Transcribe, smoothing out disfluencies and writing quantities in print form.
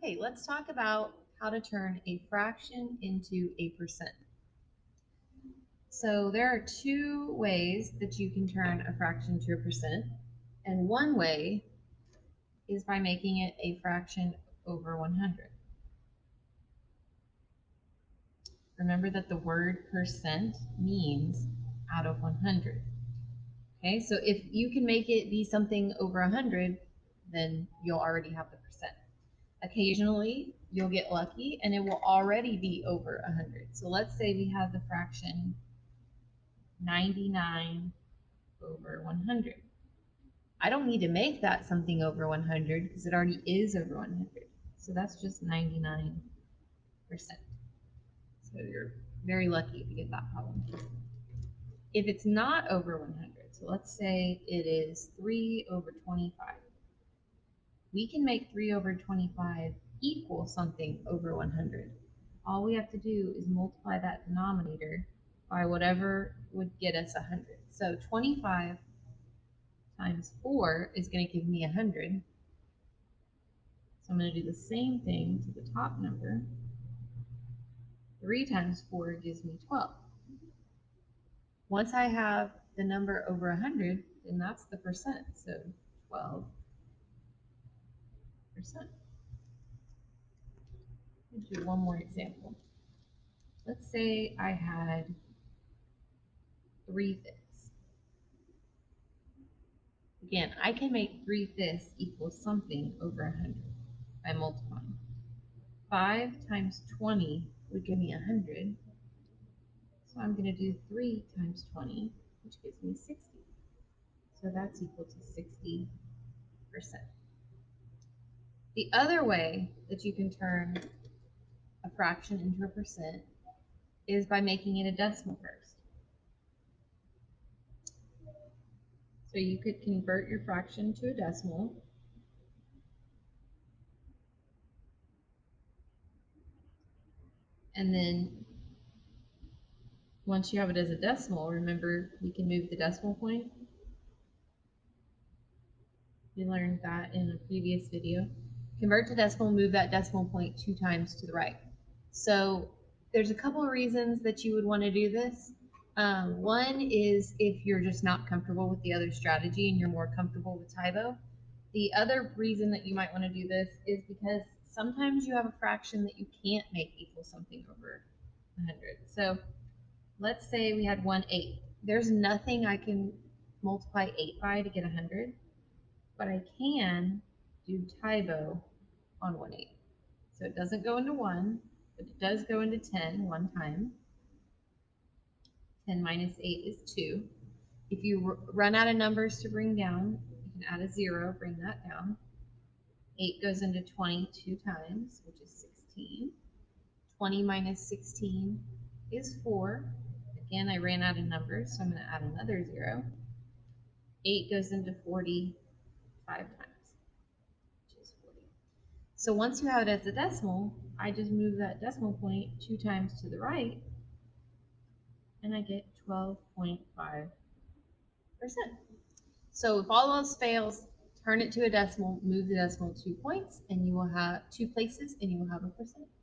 Okay, let's talk about how to turn a fraction into a percent. So there are two ways that you can turn a fraction to a percent, and one way is by making it a fraction over 100. Remember that the word percent means out of 100. Okay, so if you can make it be something over 100, then you'll already have the percent. Occasionally, you'll get lucky and it will already be over 100. So let's say we have the fraction 99 over 100. I don't need to make that something over 100 because it already is over 100. So that's just 99%. So you're very lucky if you get that problem. If it's not over 100, so let's say it is 3 over 25, we can make 3 over 25 equal something over 100. All we have to do is multiply that denominator by whatever would get us 100. So 25 times 4 is going to give me 100. So I'm going to do the same thing to the top number. 3 times 4 gives me 12. Once I have the number over 100, then that's the percent. So 12%. Let's do one more example. Let's say I had 3/5. Again, I can make 3/5 equal something over 100 by multiplying. 5 times 20 would give me 100. So I'm going to do 3 times 20, which gives me 60. So that's equal to 60%. The other way that you can turn a fraction into a percent is by making it a decimal first. So you could convert your fraction to a decimal. And then once you have it as a decimal, remember we can move the decimal point. We learned that in a previous video. Convert to decimal, move that decimal point 2 times to the right. So there's a couple of reasons that you would want to do this. One is if you're just not comfortable with the other strategy and you're more comfortable with Tybo. The other reason that you might want to do this is because sometimes you have a fraction that you can't make equal something over 100. So let's say we had 1/8. There's nothing I can multiply 8 by to get 100, but I can do Tybo on 1/8. So it doesn't go into 1, but it does go into 10 one time. 10 minus 8 is 2. If you run out of numbers to bring down, you can add a 0, bring that down. 8 goes into 20 2 times, which is 16. 20 minus 16 is 4. Again, I ran out of numbers, so I'm going to add another 0. 8 goes into 40 5 times, which is 40. So once you have it as a decimal, I just move that decimal point 2 times to the right, and I get 12.5%. So if all else fails, turn it to a decimal, move the decimal 2 points, and you will have 2 places, and you will have a percent.